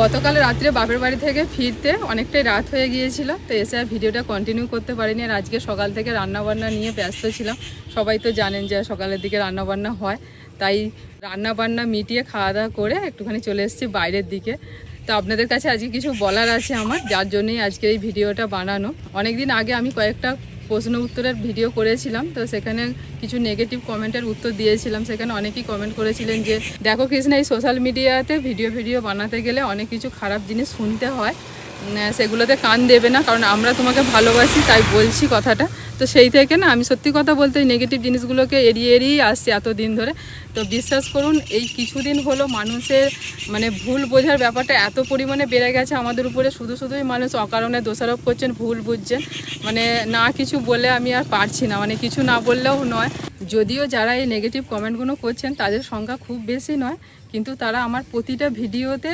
গতকাল রাত্রে বাপের বাড়ি থেকে ফিরতে অনেকটাই রাত হয়ে গিয়েছিল, তো এসে আর ভিডিওটা কন্টিনিউ করতে পারিনি। আর আজকে সকাল থেকে রান্নাবান্না নিয়ে ব্যস্ত ছিলাম। সবাই তো জানেন যে সকালের দিকে রান্নাবান্না হয়, তাই রান্নাবান্না মিটিয়ে খাওয়া দাওয়া করে একটুখানি চলে এসেছি বাইরের দিকে। তো আপনাদের কাছে আজকে কিছু বলার আছে আমার, যার জন্যই আজকে এই ভিডিওটা বানানো। অনেকদিন আগে আমি কয়েকটা প্রশ্ন উত্তরের ভিডিও করেছিলাম, তো সেখানে কিছু নেগেটিভ কমেন্টের উত্তর দিয়েছিলাম। সেখানে অনেকেই কমেন্ট করেছিলেন যে দেখো কৃষ্ণা, এই সোশ্যাল মিডিয়াতে ভিডিও বানাতে গেলে অনেক কিছু খারাপ জিনিস শুনতে হয়, সেগুলোতে কান দেবে না, কারণ আমরা তোমাকে ভালোবাসি তাই বলছি কথাটা। তো সেই থেকে না আমি সত্যি কথা বলতে এই নেগেটিভ জিনিসগুলোকে এড়িয়েই আসছি এতদিন ধরে। তো বিশ্বাস করুন, এই কিছুদিন হলো মানুষের মানে ভুল বোঝার ব্যাপারটা এত পরিমাণে বেড়ে গেছে আমাদের উপরে। শুধুই মানুষ অকারণে দোষারোপ করছেন, ভুল বুঝছেন। মানে না কিছু বলে আমি আর পারছি না, মানে কিছু না বললেও নয়। যদিও যারা এই নেগেটিভ কমেন্টগুলো করছেন তাদের সংখ্যা খুব বেশি নয়, কিন্তু তারা আমার প্রতিটা ভিডিওতে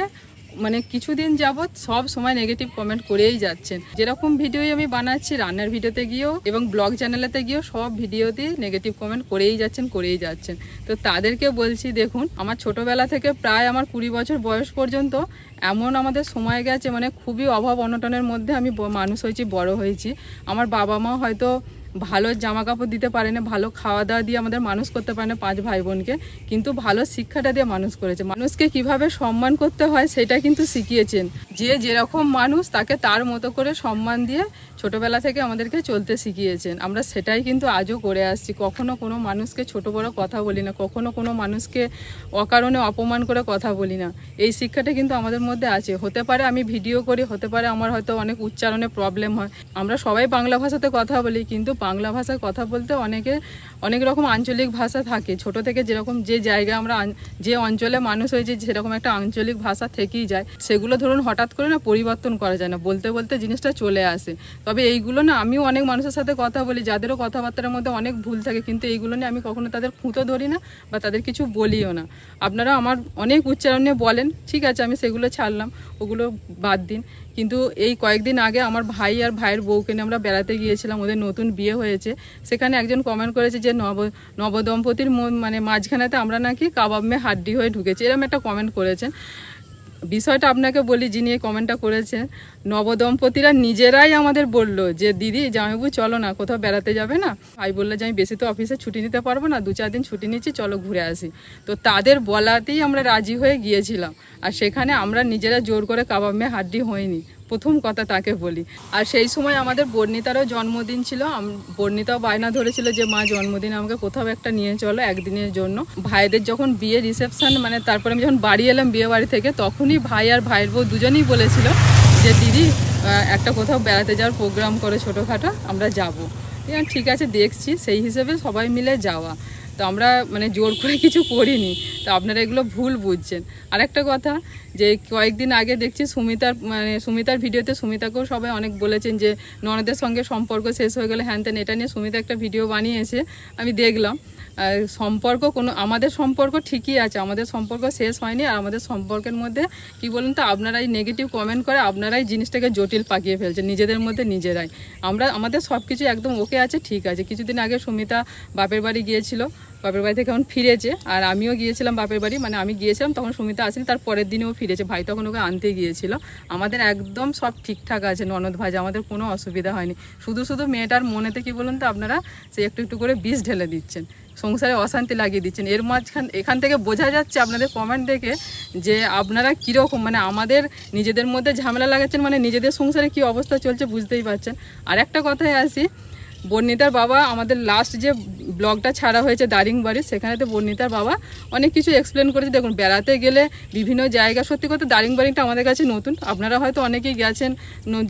মানে কিছুদিন যাবৎ সব সময় নেগেটিভ কমেন্ট করেই যাচ্ছেন। যেরকম ভিডিওই আমি বানাচ্ছি, রান্নার ভিডিওতে গিয়েও এবং ব্লগ চ্যানেলেতে গিয়েও সব ভিডিওতেই নেগেটিভ কমেন্ট করেই যাচ্ছেন। তো তাদেরকে বলছি, দেখুন আমার ছোটোবেলা থেকে প্রায় আমার 20 বছর বয়স পর্যন্ত এমন আমাদের সময় গেছে, মানে খুবই অভাব অনটনের মধ্যে আমি মানুষ হয়েছি, বড় হয়েছি। আমার বাবা মা হয়তো ভালো জামা কাপড় দিতে পারে না, ভালো খাওয়া দাওয়া দিয়ে আমাদের মানুষ করতে পারে না 5 ভাই বোনকে, কিন্তু ভালো শিক্ষাটা দিয়ে মানুষ করেছে। মানুষকে কিভাবে সম্মান করতে হয় সেটা কিন্তু শিখিয়েছেন। যে যেরকম মানুষ তাকে তার মতো করে সম্মান দিয়ে ছোটোবেলা থেকে আমাদেরকে চলতে শিখিয়েছেন। আমরা সেটাই কিন্তু আজও করে আসছি। কখনো কোনো মানুষকে ছোট বড় কথা বলি না, কখনো কোনো মানুষকে অকারণে অপমান করে কথা বলি না। এই শিক্ষাটা কিন্তু আমাদের মধ্যে আছে। হতে পারে আমি ভিডিও করি, হতে পারে আমার হয়তো অনেক উচ্চারণে প্রবলেম হয়। আমরা সবাই বাংলা ভাষাতে কথা বলি, কিন্তু বাংলা ভাষায় কথা বলতে অনেক রকম আঞ্চলিক ভাষা থাকে। ছোট থেকে যেরকম যে জায়গায় আমরা যে অঞ্চলে মানুষ হয়েছে সেরকম একটা আঞ্চলিক ভাষা থেকেই যায়। সেগুলো ধরুন হঠাৎ করে না পরিবর্তন করা যায় না, বলতে বলতে জিনিসটা চলে আসে। তবে এইগুলো না আমিও অনেক মানুষের সাথে কথা বলি যাদেরও কথাবার্তার মধ্যে অনেক ভুল থাকে, কিন্তু এইগুলো নিয়ে আমি কখনো তাদের খুঁতো ধরি না বা তাদের কিছু বলিও না। আপনারা আমার অনেক উচ্চারণে বলেন, ঠিক আছে, আমি সেগুলো ছাড়লাম, ওগুলো বাদ দিন। কিন্তু এই কয়েকদিন আগে আমার ভাই আর ভাইয়ের বউকে নিয়ে আমরা বেড়াতে গিয়েছিলাম, ওদের নতুন বিয়ে হয়েছে। সেখানে একজন কমেন্ট করেছে যে নবদম্পতির মানে মাঝখানেতে আমরা নাকি কাবাব মে হাড্ডি হয়ে ঢুকেছি, এরকম একটা কমেন্ট করেছেন। বিষয়টা আপনাকে বলি, যিনি এই কমেন্টটা করেছেন, নবদম্পতিরা নিজেরাই আমাদের বলল যে দিদি জামাইবাবু চলো না, কোথাও বেড়াতে যাবে না? ভাই বললো যে আমি বেশি তো অফিসে ছুটি নিতে পারবো না, 2-4 দিন ছুটি নিচ্ছি, চলো ঘুরে আসি। তো তাদের বলাতেই আমরা রাজি হয়ে গিয়েছিলাম। আর সেখানে আমরা নিজেরা জোর করে কাবাব মে হাড্ডি হইনি, প্রথম কথা তাকে বলি। আর সেই সময় আমাদের বর্ণিতারও জন্মদিন ছিল। বর্ণিতাও বায়না ধরেছিল যে মা জন্মদিন আমাকে কোথাও একটা নিয়ে চলো একদিনের জন্য। ভাইদের যখন বিয়ে রিসেপশন, মানে তারপরে আমি যখন বাড়ি এলাম বিয়ে বাড়ি থেকে, তখনই ভাই আর ভাইয়ের বউ দুজনেই বলেছিল যে দিদি একটা কোথাও বেড়াতে যাওয়ার প্রোগ্রাম করে ছোটোখাটো, আমরা যাবো। ঠিক আছে দেখছি, সেই হিসেবে সবাই মিলে যাওয়া। তো আমরা মানে জোর করে কিছু করিনি। তো আপনারা এগুলো ভুল বুঝছেন। আরেকটা কথা, যে কয়েকদিন আগে দেখছি সুমিতার ভিডিওতে সুমিতাকেও সবাই অনেক বলেছেন যে ননদের সঙ্গে সম্পর্ক শেষ হয়ে গেলে হ্যান তেন। এটা নিয়ে সুমিতা একটা ভিডিও বানিয়েছে, আমি দেখলাম। সম্পর্ক আমাদের সম্পর্ক ঠিকই আছে, আমাদের সম্পর্ক শেষ হয়নি। আর আমাদের সম্পর্কের মধ্যে কি বলুন তো, আপনারাই নেগেটিভ কমেন্ট করে আপনারাই জিনিসটাকে জটিল পাকিয়ে ফেলছেন নিজেদের মধ্যে নিজেরাই। আমাদের সব কিছু একদম ওকে আছে, ঠিক আছে। কিছুদিন আগে সুমিতা বাপের বাড়ি গিয়েছিল, বাপের বাড়ি থেকে এখন ফিরেছে। আর আমিও গিয়েছিলাম বাপের বাড়ি, মানে আমি গিয়েছিলাম তখন সুমিতা আসেনি, তার পরের দিনেও ফিরেছে। ভাই তখন ওকে আনতে গিয়েছিল। আমাদের একদম সব ঠিকঠাক আছে, ননদ ভাজা, আমাদের কোনো অসুবিধা হয়নি। শুধু মেয়েটার মনেতে কি বলুন তো আপনারা, সে একটু করে বিষ ঢেলে দিচ্ছেন, সংসারে অশান্তি লাগিয়ে দিচ্ছেন। এখান থেকে বোঝা যাচ্ছে আপনাদের কমেন্ট দেখে যে আপনারা কীরকম, মানে আমাদের নিজেদের মধ্যে ঝামেলা লাগাচ্ছেন, মানে নিজেদের সংসারে কী অবস্থা চলছে বুঝতেই পারছেন। আর একটা কথায় আসি, বর্ণিতার বাবা আমাদের লাস্ট যে ব্লগটা ছাড়া হয়েছে দারিংবাড়ি, সেখানেতে বর্ণিতার বাবা অনেক কিছু এক্সপ্লেন করেছে। দেখুন, বেড়াতে গেলে বিভিন্ন জায়গা, সত্যি কথা দারিংবাড়িটা আমাদের কাছে নতুন, আপনারা হয়তো অনেকেই গেছেন।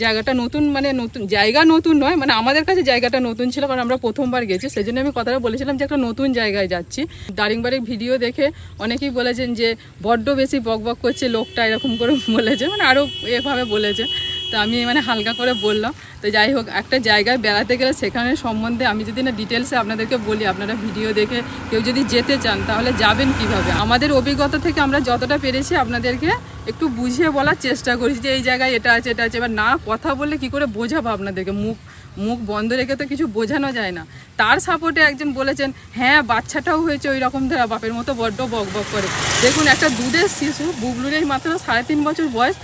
জায়গাটা নতুন, মানে নতুন জায়গা, নতুন নয়, মানে আমাদের কাছে জায়গাটা নতুন ছিল, কারণ আমরা প্রথমবার গেছি। সেই জন্য আমি কথাটা বলেছিলাম যে একটা নতুন জায়গায় যাচ্ছি। দারিংবাড়ির ভিডিও দেখে অনেকেই বলেছেন যে বড্ড বেশি বকবক করছে লোকটা, এরকম করে বলেছে, মানে আরও এভাবে বলেছে। তো আমি মানে হালকা করে বললাম। তো তো যাই হোক, একটা জায়গায় বেড়াতে গেলে সেখানে সম্বন্ধে আমি যদি না ডিটেলসে আপনাদেরকে বলি, আপনারা ভিডিও দেখে কেউ যদি যেতে চান তাহলে যাবেন কিভাবে। আমাদের অভিজ্ঞতা থেকে আমরা যতটা পেরেছি আপনাদেরকে একটু বুঝিয়ে বলার চেষ্টা করেছি যে এই জায়গায় এটা আছে এটা আছে। এবার না কথা বললে কি করে বোঝাবো আপনাদেরকে, মুখ বন্ধ রেখে তো কিছু বোঝানো যায় না। তার সাপোর্টে একজন বলেছেন হ্যাঁ বাচ্চাটাও হয়েছে ওই রকম ধরা বাপের মতো বড্ড বক বক করে। দেখুন একটা দুধের শিশু, বুবলুর এই মাত্র 3.5 বছর বয়স,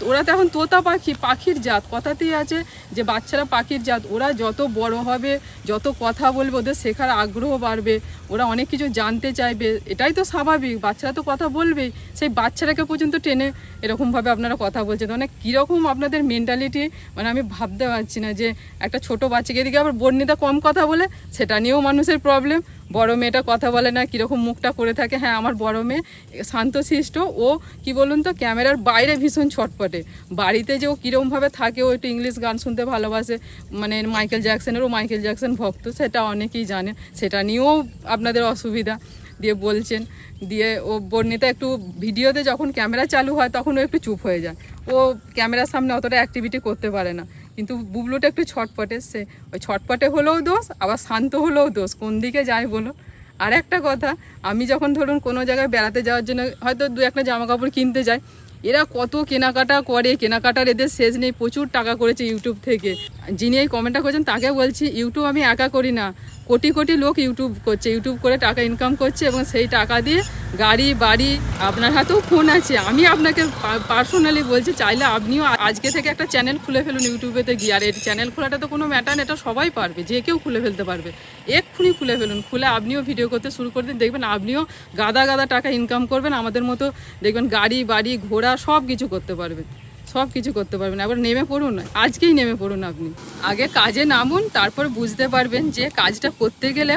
ওরা তো এখন তোতা পাখির জাত। কথাতেই আছে যে বাচ্চারা পাখির জাত, ওরা যত বড় হবে যত কথা বলবে ওদের শেখার আগ্রহ বাড়বে, ওরা অনেক কিছু জানতে চাইবে, এটাই তো স্বাভাবিক। বাচ্চারা তো কথা বলবেই, সেই বাচ্চারাকে পর্যন্ত টেনে এরকমভাবে আপনারা কথা বলছেন, মানে কীরকম আপনাদের মেন্টালিটি, মানে আমি ভাবতে পারছি না যে একটা ছোট বাচ্চাকে এদিকে আবার বর্ণিতা কম কথা বলে, সেটা নিয়েও মানুষের প্রবলেম। বড় মেয়েটা কথা বলে না, কীরকম মুখটা করে থাকে। হ্যাঁ আমার বড় মেয়ে শান্তশিষ্ট, ও কি বলুন তো ক্যামেরার বাইরে ভীষণ ছটপটে, বাড়িতে যে ও কীরকমভাবে থাকে, ও একটু ইংলিশ গান শুনতে ভালোবাসে, মানে মাইকেল জ্যাকসন ভক্ত, সেটা অনেকেই জানে, সেটা নিয়েও আপনাদের অসুবিধা দিয়ে বলছেন। দিয়ে ও বর্ণিতা একটু ভিডিওতে যখন ক্যামেরা চালু হয় তখন ও একটু চুপ হয়ে যায়, ও ক্যামেরার সামনে অতটা অ্যাক্টিভিটি করতে পারে না। কিন্তু বুবলুটা একটু ছটপটে, সে ওই ছটপটে হলেও দোষ, আবার শান্ত হলেও দোষ, কোন দিকে যায় বলো। আর একটা কথা, আমি যখন ধরুন কোনো জায়গায় বেড়াতে যাওয়ার জন্য হয়তো 2-1টা জামা কাপড় কিনতে যাই, এরা কত কেনাকাটা করে, কেনাকাটার এদের শেষ নেই, প্রচুর টাকা করেছে ইউটিউব থেকে। যিনি এই কমেন্টটা করেছেন তাকে বলছি, ইউটিউব আমি একা করি না, কোটি কোটি লোক ইউটিউব করছে, ইউটিউব করে টাকা ইনকাম করছে, এবং সেই টাকা দিয়ে গাড়ি বাড়ি, আপনার হাতেও ফোন আছে। আমি আপনাকে পার্সোনালি বলছি, চাইলে আপনিও আজকে থেকে একটা চ্যানেল খুলে ফেলুন ইউটিউবেতে গিয়ে। আর এই চ্যানেল খোলাটা তো কোনো ম্যাটার, এটা সবাই পারবে, যে কেউ খুলে ফেলতে পারবে, এক্ষুনি খুলে ফেলুন। খুলে আপনিও ভিডিও করতে শুরু করে দিন, দেখবেন আপনিও গাদা গাদা টাকা ইনকাম করবেন, আমাদের মতো দেখবেন গাড়ি বাড়ি ঘোড়া সব কিছু করতে পারবেন, সব কিছু করতে পারবেন। আবার নেমে পড়ুন, আজকেই নেমে পড়ুন। আপনি আগে কাজে নামুন, তারপর বুঝতে পারবেন যে কাজটা করতে গেলে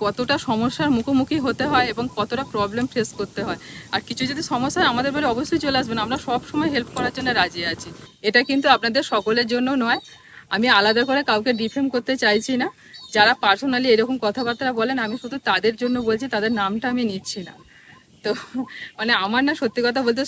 কতটা সমস্যার মুখোমুখি হতে হয় এবং কতটা প্রবলেম ফেস করতে হয়। আর কিছু যদি সমস্যা হয় আমাদের বাড়ি অবশ্যই চলে আসবেন, আমরা সব সময় হেল্প করার জন্য রাজি আছি। এটা কিন্তু আপনাদের সকলের জন্য নয়, আমি আলাদা করে কাউকে ডিফেম করতে চাইছি না। যারা পার্সোনালি এরকম কথাবার্তা বলেন আমি শুধু তাদের জন্য বলছি, তাদের নামটা আমি নিচ্ছি না। তো মানে আমার না সত্যি কথা বলতে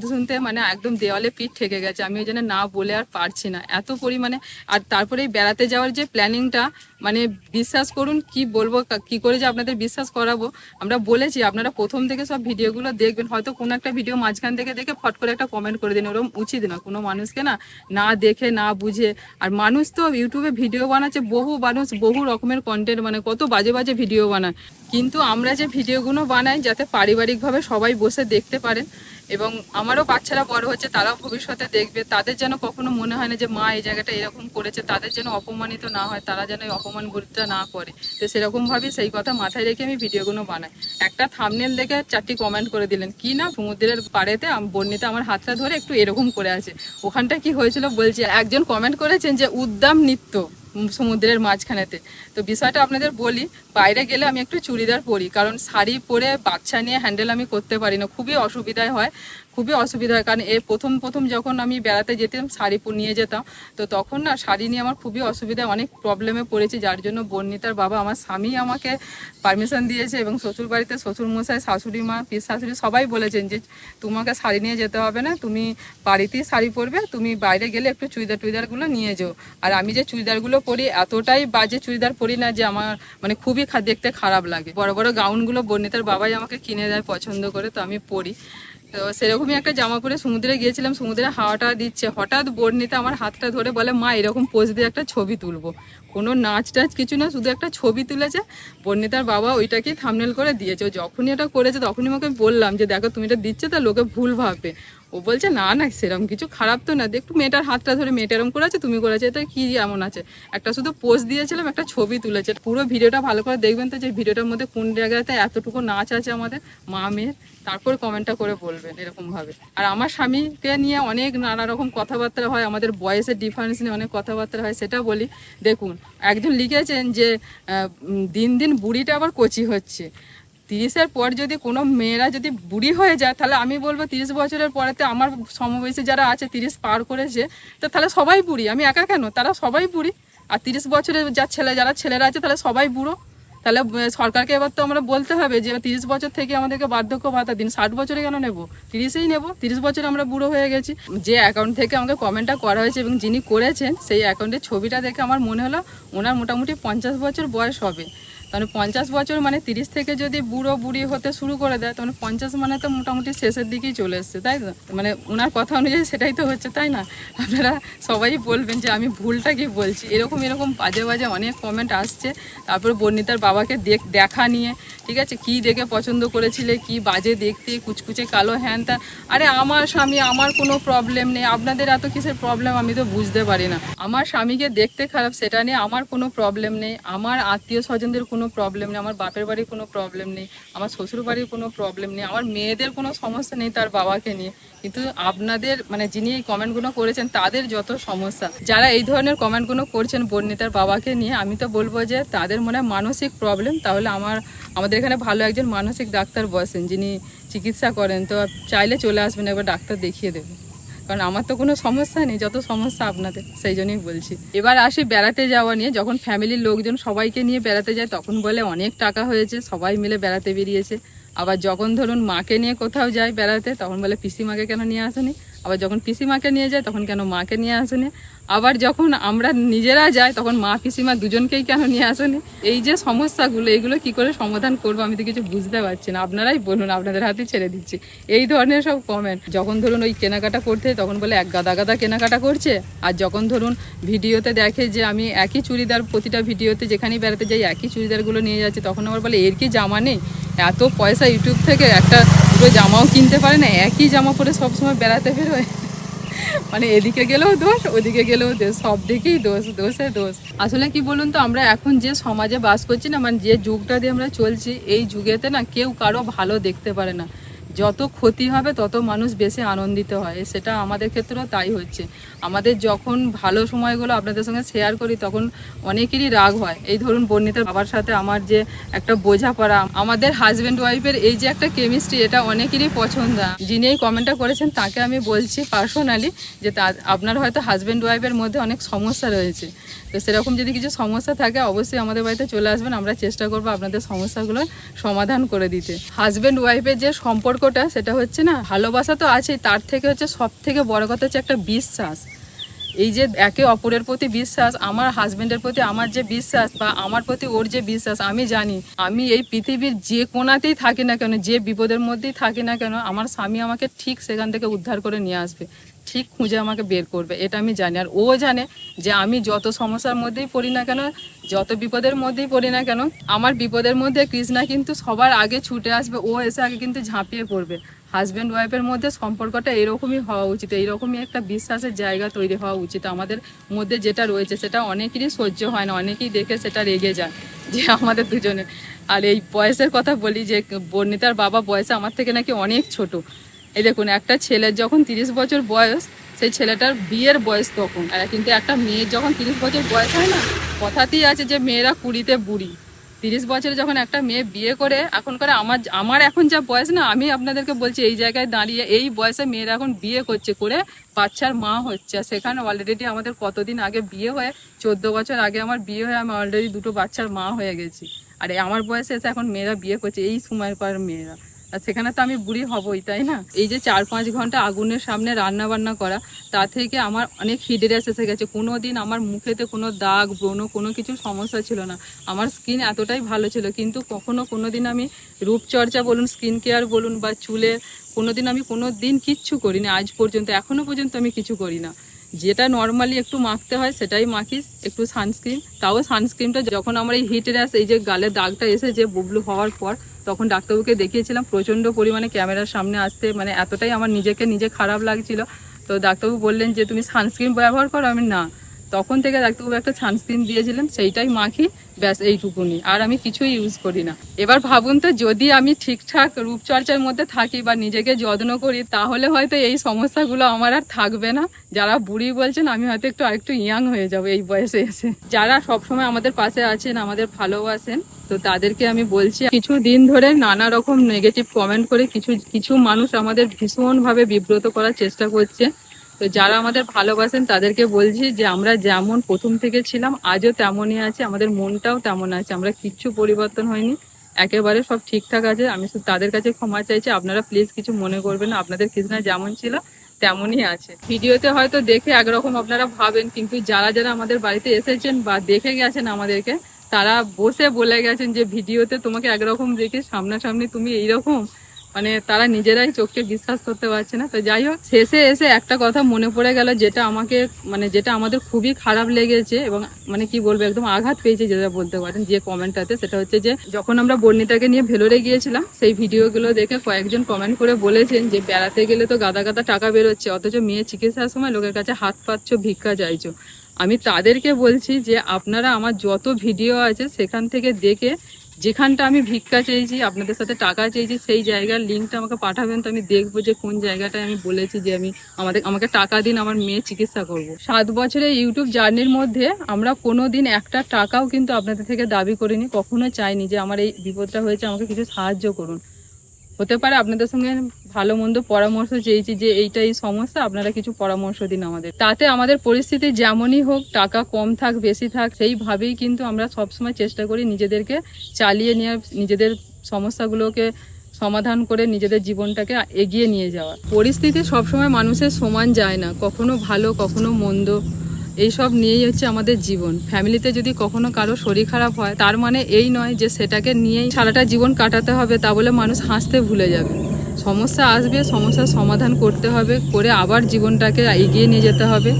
শুনতে মানে একদম দেওয়ালে পিঠ ঠেকে গেছে, আমি ওই জন্য না বলে আর পারছি না এত পরিমাণে। আর তারপরে এই বেড়াতে যাওয়ার যে প্ল্যানিংটা, মানে বিশ্বাস করুন, কি বলবো, কি করে যে আপনাদের বিশ্বাস করাবো। আমরা বলেছি আপনারা প্রথম থেকে সব ভিডিওগুলো দেখবেন, হয়তো কোনো একটা ভিডিও মাঝখান থেকে দেখে ফট করে একটা কমেন্ট করে দিন, ওরকম উচিত না কোনো মানুষকে, না দেখে না বুঝে। আর মানুষ তো ইউটিউবে ভিডিও বানাচ্ছে, বহু মানুষ বহু রকমের কন্টেন্ট, মানে কত বাজে বাজে ভিডিও বানায়, কিন্তু আমরা যে ভিডিওগুলো বানাই যাতে পারিবারিকভাবে সবাই বসে দেখতে পারেন, এবং আমারও বাচ্চারা বড় হচ্ছে, তারাও ভবিষ্যতে দেখবে, তাদের যেন কখনো মনে হয় না যে মা এই জায়গাটা এরকম করেছে, তাদের যেন অপমানিত না হয়, তারা যেন এই অপমান বোধটা না করে। তো সেরকমভাবে সেই কথা মাথায় রেখে আমি ভিডিওগুলো বানাই। একটা থাম্বনেল দেখে 4টি কমেন্ট করে দিলেন, কি না সমুদ্রের পাড়েতে বর্ণিতা আমার হাতটা ধরে একটু এরকম করে আছে, ওখানটা কি হয়েছিল বলছি। একজন কমেন্ট করেছেন যে উদ্দাম নৃত্য সমুদ্রের মাঝখানেতে। তো বিষয়টা আপনাদের বলি, বাইরে গেলে আমি একটু চুড়িদার পরি, কারণ শাড়ি পরে বাচ্চা নিয়ে হ্যান্ডেল আমি করতে পারি না, খুবই অসুবিধায় হয়, খুবই অসুবিধা হয়। কারণ প্রথম যখন আমি বেড়াতে যেতাম শাড়ি নিয়ে যেতাম, তো তখন না শাড়ি নিয়ে আমার খুবই অসুবিধা, অনেক প্রবলেমে পড়েছি, যার জন্য বর্ণিতার বাবা আমার স্বামী আমাকে পারমিশন দিয়েছে, এবং শ্বশুর বাড়িতে শ্বশুরমশাই শাশুড়ি মা পিস শাশুড়ি সবাই বলেছেন যে তোমাকে শাড়ি নিয়ে যেতে হবে না, তুমি বাড়িতেই শাড়ি পরবে, তুমি বাইরে গেলে একটু চুড়িদারগুলো নিয়ে যাও। আর আমি যে চুড়িদারগুলো পরি এতটাই বাজে চুড়িদার পরি না যে আমার মানে খুবই দেখতে খারাপ লাগে। বড় বড় গাউনগুলো বর্ণিতার বাবাই আমাকে কিনে দেয় পছন্দ করে, তো আমি পরি। তো সেরকমই একটা জামা পরে সমুদ্রে গিয়েছিলাম, সমুদ্রে হাওয়াটা দিচ্ছে, হঠাৎ বর্ণিতা আমার হাতটা ধরে বলে মা এরকম পোজ দিয়ে একটা ছবি তুলবো। কোনো নাচ টাচ কিছু না, শুধু একটা ছবি তুলেছে, বর্ণিতার বাবা ওইটাকেই থাম্বনেল করে দিয়েছে। ও যখনই এটা করেছে তখনই আমাকে বললাম যে দেখো তুমি এটা দিচ্ছে তা লোকে ভুল ভাববে। ও বলছে না সেরকম কিছু খারাপ তো না, একটু মেয়েটার হাতটা ধরে মেয়েটা এরকম করেছে তুমি করেছে, এটা কি এমন আছে, একটা শুধু পোস্ট দিয়েছিলাম, একটা ছবি তুলেছে। পুরো ভিডিওটা ভালো করে দেখবেন তো যে ভিডিওটার মধ্যে কোন জায়গাতে এতটুকু নাচ আছে আমাদের মা মেয়ের, তারপর কমেন্টটা করে বলবেন এরকমভাবে। আর আমার স্বামীকে নিয়ে অনেক নানা রকম কথাবার্তা হয়, আমাদের বয়সের ডিফারেন্স নিয়ে অনেক কথাবার্তা হয়, সেটা বলি। দেখুন একজন লিখেছেন যে দিন দিন বুড়িটা আবার কচি হচ্ছে। 30-এর পর যদি কোনো মেয়েরা যদি বুড়ি হয়ে যায়, তাহলে আমি বলবো 30 বছরের পরেতে আমার সমবয়সী যারা আছে 30 পার করেছে, তো তাহলে সবাই বুড়ি, আমি একা কেন, তারা সবাই বুড়ি। আর 30 বছরের যারা ছেলেরা আছে তাহলে সবাই বুড়ো, তাহলে সরকারকে এবার তো আমরা বলতে হবে যে 30 বছর থেকে আমাদেরকে বার্ধক্য ভাতা দিন, 60 বছরে কেন নেব, 30এই নেব, 30 বছর আমরা বুড়ো হয়ে গেছি। যে অ্যাকাউন্ট থেকে আমাকে কমেন্টটা করা হয়েছে এবং যিনি করেছেন সেই অ্যাকাউন্টের ছবিটা দেখে আমার মনে হলো ওনার মোটামুটি 50 বছর বয়স হবে। তাহলে 50 বছর মানে 30 থেকে যদি বুড়ো বুড়ি হতে শুরু করে দেয়, তাহলে 50 মানে তো মোটামুটি শেষের দিকেই চলে এসছে, তাই তো? মানে ওনার কথা অনুযায়ী সেটাই তো হচ্ছে, তাই না? আপনারা সবাই বলবেন যে আমি ভুলটা কি বলছি। এরকম বাজে বাজে অনেক কমেন্ট আসছে। তারপরে বর্ণিতার বাবাকে দেখা নিয়ে, ঠিক আছে, কি দেখে পছন্দ করেছিলে, কি বাজে দেখতে, কুচকুচে কালো, হ্যান ত্যান। আরে আমার স্বামী, আমার কোনো প্রবলেম নেই, আপনাদের এত কিসের প্রবলেম আমি তো বুঝতে পারি না। আমার স্বামীকে দেখতে খারাপ সেটা নিয়ে আমার কোনো প্রবলেম নেই, আমার আত্মীয় স্বজনদের কোনো প্রবলেম নেই, আমার বাপের বাড়ির কোনো প্রবলেম নেই, আমার শ্বশুর বাড়ির কোনো প্রবলেম নেই, আমার মেয়েদের কোনো সমস্যা নেই তার বাবাকে নিয়ে। কিন্তু আপনাদের মানে যিনি এই কমেন্টগুলো করেছেন তাদের যত সমস্যা, যারা এই ধরনের কমেন্টগুলো করছেন বর্ণিতার বাবাকে নিয়ে, আমি তো বলবো যে তাদের মনে হয় মানসিক প্রবলেম। তাহলে আমাদের এখানে ভালো একজন মানসিক ডাক্তার বসেন যিনি চিকিৎসা করেন, তো চাইলে চলে আসবেন, একবার ডাক্তার দেখিয়ে দেবেন। কারণ আমার তো কোনো সমস্যা নেই, যত সমস্যা আপনাদের, সেই জন্যই বলছি। এবার আসি বেড়াতে যাওয়া নিয়ে। যখন ফ্যামিলির লোকজন সবাইকে নিয়ে বেড়াতে যায় তখন বলে অনেক টাকা হয়েছে, সবাই মিলে বেড়াতে বেরিয়েছে। আবার যখন ধরুন মাকে নিয়ে কোথাও যায় বেড়াতে তখন বলে পিসিমাকে কেন নিয়ে আসেনি। আবার যখন পিসিমাকে নিয়ে যায় তখন কেন মাকে নিয়ে আসেনি। আবার যখন আমরা নিজেরা যাই তখন মা পিসিমা দুজনকেই কেন নিয়ে আসেনি। এই যে সমস্যাগুলো, এইগুলো কি করে সমাধান করবো আমি তো কিছু বুঝতে পারছি না। আপনারাই বলুন, আপনাদের হাতে ছেড়ে দিচ্ছি। এই ধরনের সব কমেন্ট। যখন ধরুন ওই কেনাকাটা করতে তখন বলে এক গাদা গাদা কেনাকাটা করছে, আর যখন ধরুন ভিডিওতে দেখে যে আমি একই চুড়িদার প্রতিটা ভিডিওতে যেখানেই বেড়াতে যাই একই চুড়িদারগুলো নিয়ে যাচ্ছি, তখন আবার বলে এর কি জামা নেই, এত পয়সা ইউটিউব থেকে একটা পুরো জামাও কিনতে পারে না, একই জামা পরে সবসময় বেড়াতে বেরোয়। মানে এদিকে গেলেও দোষ, ওদিকে গেলেও দোষ, সব দিকেই দোষ, দোষে দোষ। আসলে কি বলুন তো, আমরা এখন যে সমাজে বাস করছি না, মানে যে যুগটা দিয়ে আমরা চলছি, এই যুগেতে না কেউ কারো ভালো দেখতে পারে না। যত ক্ষতি হবে তত মানুষ বেশি আনন্দিত হয়, সেটা আমাদের ক্ষেত্রেও তাই হচ্ছে। আমাদের যখন ভালো সময়গুলো আপনাদের সঙ্গে শেয়ার করি তখন অনেকেরই রাগ হয়। এই ধরুন বর্ণিতার বাবার সাথে আমার যে একটা বোঝাপড়া, আমাদের হাজব্যান্ড ওয়াইফের এই যে একটা কেমিস্ট্রি, এটা অনেকেরই পছন্দ। যিনি এই কমেন্টটা করেছেন তাকে আমি বলছি পার্সোনালি যে আপনার হয়তো হাজব্যান্ড ওয়াইফের মধ্যে অনেক সমস্যা রয়েছে। তো সেরকম যদি কিছু সমস্যা থাকে অবশ্যই আমাদের বাড়িতে চলে আসবেন, আমরা চেষ্টা করবো আপনাদের সমস্যাগুলোর সমাধান করে দিতে। হাজব্যান্ড ওয়াইফের যে সম্পর্কটা সেটা হচ্ছে না, ভালোবাসা তো আছেই, তার থেকে হচ্ছে সব থেকে বড় কথা হচ্ছে একটা বিশ্বাস। এই যে একে অপরের প্রতি বিশ্বাস, আমার হাজব্যান্ডের প্রতি আমার যে বিশ্বাস বা আমার প্রতি ওর যে বিশ্বাস, আমি জানি আমি এই পৃথিবীর যে কোনাতেই থাকি না কেন, যে বিপদের মধ্যেই থাকি না কেন, আমার স্বামী আমাকে ঠিক সেখান থেকে উদ্ধার করে নিয়ে আসবে, ঠিক খুঁজে আমাকে বের করবে, এটা আমি জানি। আর ও জানে যে আমি যত সমস্যার মধ্যেই পড়ি না কেন, যত বিপদের মধ্যেই পড়ি না কেন, আমার বিপদের মধ্যে কৃষ্ণা কিন্তু সবার আগে ছুটে আসবে, ও এসে আগে কিন্তু ঝাঁপিয়ে পড়বে। হাজব্যান্ড ওয়াইফের মধ্যে সম্পর্কটা এরকমই হওয়া উচিত, এইরকমই একটা বিশ্বাসের জায়গা তৈরি হওয়া উচিত। আমাদের মধ্যে যেটা রয়েছে সেটা অনেকেরই সহ্য হয় না, অনেকেই দেখে সেটা রেগে যায় যে আমাদের দুজনে। আর এই বয়সের কথা বলি, যে বর্ণিতার বাবা বয়সে আমার থেকে নাকি অনেক ছোট। এই দেখুন, একটা ছেলের যখন 30 বছর বয়স, সেই ছেলেটার বিয়ের বয়স তখন। আর কিন্তু একটা মেয়ের যখন 30 বছর বয়স হয় না, কথাতেই আছে যে মেয়েরা 20-তে বুড়ি। 30 বছরে যখন একটা মেয়ে বিয়ে করে, এখনকার আমার এখন যা বয়স না, আমি আপনাদেরকে বলছি এই জায়গায় দাঁড়িয়ে এই বয়সে মেয়েরা এখন বিয়ে করছে, করে বাচ্চার মা হচ্ছে। আর সেখানে অলরেডি আমাদের কতদিন আগে বিয়ে হয়ে, 14 বছর আগে আমার বিয়ে হয়ে আমি অলরেডি 2টো বাচ্চার মা হয়ে গেছি। আর আমার বয়সে এসে এখন মেয়েরা বিয়ে করছে, এই সময়ের পর মেয়েরা। আর সেখানে তো আমি বুড়ি হবই, তাই না? এই যে 4-5 ঘন্টা আগুনের সামনে রান্না বান্না করা, তা থেকে আমার অনেক হিট র্যাশ এসে গেছে। কোনো দিন আমার মুখেতে কোনো দাগ ব্রণ কোনো কিছু সমস্যা ছিল না, আমার স্কিন এতটাই ভালো ছিল। কিন্তু কোনো দিন আমি রূপচর্চা বলুন, স্কিন কেয়ার বলুন বা চুলে আমি কোনো দিন কিচ্ছু করিনি আজ পর্যন্ত, এখনো পর্যন্ত আমি কিছু করি না। যেটা নর্মালি একটু মাখতে হয় সেটাই মাখি, একটু সানস্ক্রিন। তাও সানস্ক্রিনটা যখন আমার এই হিট র্যাশ, এই যে গালের দাগটা এসেছে বুবলু হওয়ার পর, তখন ডাক্তারবাবুকে দেখিয়েছিলাম। প্রচণ্ড পরিমাণে ক্যামেরার সামনে আসতে মানে এতটাই আমার নিজে খারাপ লাগছিল। তো ডাক্তারবাবু বললেন যে তুমি সানস্ক্রিন ব্যবহার করো। আমি না, তখন থেকে ডাক্তারবাবু একটা সানস্ক্রিন দিয়েছিলেন, সেইটাই মাখি, ব্যাস এইটুকুনি, আর আমি কিছুই ইউজ করি না। এবার ভাবুন তো, যদি আমি ঠিকঠাক রূপচর্চার মধ্যে থাকি বা নিজেকে যত্ন করি, তাহলে হয়তো এই সমস্যাগুলো আমার আর থাকবে না। যারা বুড়ি বলছেন, আমি হয়তো আরেকটু ইয়াং হয়ে যাবো এই বয়সে এসে। যারা সবসময় আমাদের পাশে আছেন, আমাদের ভালোবাসেন, তো তাদেরকে আমি বলছি, কিছু দিন ধরে নানা রকম নেগেটিভ কমেন্ট করে কিছু মানুষ আমাদের ভীষণভাবে বিব্রত করার চেষ্টা করছে। তো যারা আমাদের ভালোবাসেন তাদেরকে বলছি যে আমরা যেমন প্রথম থেকে ছিলাম আজও তেমনই আছি, আমাদের মনটাও তেমন আছে, আমরা কিচ্ছু পরিবর্তন হয়নি, একেবারে সব ঠিকঠাক আছে। আমি শুধু তাদের কাছে ক্ষমা চাইছি, আপনারা প্লিজ কিছু মনে করবেন না, আপনাদের কৃষ্ণা যেমন ছিল তেমনই আছে। ভিডিওতে হয়তো দেখে একরকম আপনারা ভাবেন, কিন্তু যারা যারা আমাদের বাড়িতে এসেছেন বা দেখে গেছেন আমাদেরকে, তারা বসে বলে গেছেন যে ভিডিওতে তোমাকে একরকম দেখে সামনাসামনি তুমি এইরকম, মানে তারা নিজেরাই চোখকে বিশ্বাস করতে পারছে না। তো যাই হোক, শেষে এসে একটা কথা মনে পড়ে গেল, যেটা আমাকে মানে যেটা আমাদের খুবই খারাপ লেগেছে এবং মানে কি বলবো একদম আঘাত পেয়েছে যেটা বলতে পারেন যে কমেন্টটাতে, সেটা হচ্ছে যে যখন আমরা বর্ণিতাকে নিয়ে ভেলোরে গিয়েছিলাম সেই ভিডিওগুলো দেখে কয়েকজন কমেন্ট করে বলেছেন যে বেড়াতে গেলে তো গাদা গাদা টাকা বেরোচ্ছে, অথচ মেয়ে চিকিৎসার সময় লোকের কাছে হাত পাচ্ছ, ভিক্ষা চাইছো। আমি তাদেরকে বলছি যে আপনারা আমার যত ভিডিও আছে সেখান থেকে দেখে যেখানটা আমি ভিক্ষা চেয়েছি, আপনাদের সাথে টাকা চেয়েছি, সেই জায়গার লিঙ্কটা আমাকে পাঠাবেন, তো আমি দেখবো যে কোন জায়গাটায় আমি বলেছি যে আমাকে টাকা দিন, আমার মেয়ে চিকিৎসা করব। 7 বছরের ইউটিউব জার্নির মধ্যে আমরা কোনোদিন একটা টাকাও কিন্তু আপনাদের থেকে দাবি করিনি, কখনো চাইনি যে আমার এই বিপদটা হয়েছে আমাকে কিছু সাহায্য করুন। হতে পারে আপনাদের সঙ্গে ভালো মন্দ পরামর্শ চেয়েছি যে এইটা এই সমস্যা, আপনারা কিছু পরামর্শ দিন আমাদের। তাতে আমাদের পরিস্থিতি যেমনই হোক, টাকা কম থাক বেশি থাক, সেইভাবেই কিন্তু আমরা সবসময় চেষ্টা করি নিজেদেরকে চালিয়ে নিয়ে, নিজেদের সমস্যাগুলোকে সমাধান করে নিজেদের জীবনটাকে এগিয়ে নিয়ে যাওয়া। পরিস্থিতি সবসময় মানুষের সমান যায় না, কখনো ভালো কখনো মন্দ, এইসব নিয়েই হচ্ছে আমাদের জীবন। ফ্যামিলিতে যদি কখনো কারো শরীর খারাপ হয়, তার মানে এই নয় যে সেটাকে নিয়েই সারাটা জীবন কাটাতে হবে, তা বলে মানুষ হাসতে ভুলে যাবে। সমস্যা আসবে, সমস্যার সমাধান করতে হবে, করে আবার জীবনটাকে এগিয়ে নিয়ে যেতে হবে।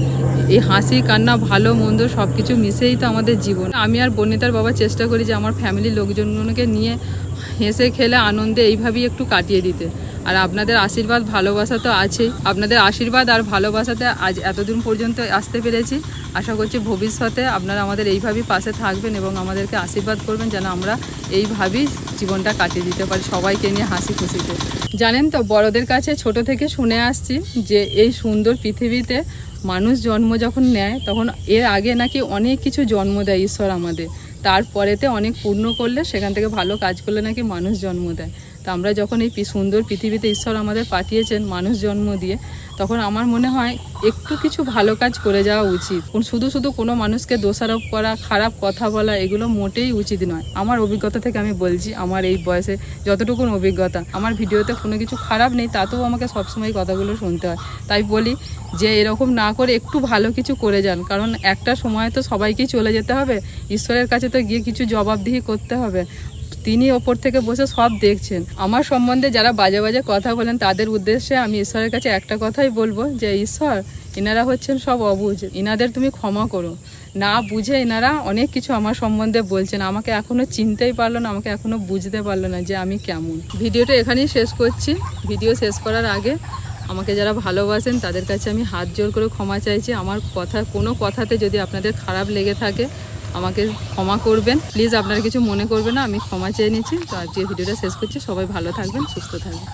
এই হাসি কান্না ভালো মন্দ সব কিছু মিশেই তো আমাদের জীবন। আমি আর বর্ণিতার বাবা চেষ্টা করি যে আমার ফ্যামিলির লোকজনকে নিয়ে হেসে খেলে আনন্দে এইভাবেই একটু কাটিয়ে দিতে। আর আপনাদের আশীর্বাদ ভালোবাসা তো আছেই, আপনাদের আশীর্বাদ আর ভালোবাসাতে আজ এতদিন পর্যন্ত আসতে পেরেছি। আশা করছি ভবিষ্যতে আপনারা আমাদের এইভাবেই পাশে থাকবেন এবং আমাদেরকে আশীর্বাদ করবেন যেন আমরা এইভাবেই জীবনটা কাটিয়ে দিতে পারি সবাইকে নিয়ে হাসি খুশিতে। জানেন তো, বড়দের কাছে ছোট থেকে শুনে আসছি যে এই সুন্দর পৃথিবীতে মানুষ জন্ম যখন নেয় তখন এর আগে নাকি অনেক কিছু জন্ম দেয় ঈশ্বর আমাদের, তারপরেতে অনেক পূর্ণ করলে সেখান থেকে ভালো কাজ করলে নাকি মানুষ জন্ম দেয়। তো আমরা যখন এই সুন্দর পৃথিবীতে ঈশ্বর আমাদের পাঠিয়েছেন মানুষ জন্ম দিয়ে, তখন আমার মনে হয় একটু কিছু ভালো কাজ করে যাওয়া উচিত। শুধু শুধু কোনো মানুষকে দোষারোপ করা, খারাপ কথা বলা, এগুলো মোটেই উচিত নয়। আমার অভিজ্ঞতা থেকে আমি বলছি, আমার এই বয়সে যতটুকুন অভিজ্ঞতা, আমার ভিডিওতে কোনো কিছু খারাপ নেই, তাতেও আমাকে সবসময় কথাগুলো শুনতে হয়। তাই বলি যে এরকম না করে একটু ভালো কিছু করে যান, কারণ একটা সময় তো সবাইকেই চলে যেতে হবে, ঈশ্বরের কাছে তো গিয়ে কিছু জবাবদিহি করতে হবে। তিনি ওপর থেকে বসে সব দেখছেন। আমার সম্বন্ধে যারা বাজে বাজে কথা বলেন তাদের উদ্দেশ্যে আমি ঈশ্বরের কাছে একটা কথাই বলবো যে ঈশ্বর, এনারা হচ্ছেন সব অবুঝ, এনাদের তুমি ক্ষমা করো। না বুঝে এনারা অনেক কিছু আমার সম্বন্ধে বলছেন, আমাকে এখনো চিনতেই পারলো না, আমাকে এখনো বুঝতে পারলো না যে আমি কেমন। ভিডিওটা এখানেই শেষ করছি। ভিডিও শেষ করার আগে আমাকে যারা ভালোবাসেন তাদের কাছে আমি হাত জোর করে ক্ষমা চাইছি। আমার কোনো কথাতে যদি আপনাদের খারাপ লেগে থাকে আমাকে ক্ষমা করবেন, প্লিজ। আপনারা কিছু মনে করবেন না, আমি ক্ষমা চেয়ে নিচ্ছি। তো আজকে ভিডিওটা শেষ করছি। সবাই ভালো থাকবেন, সুস্থ থাকবেন।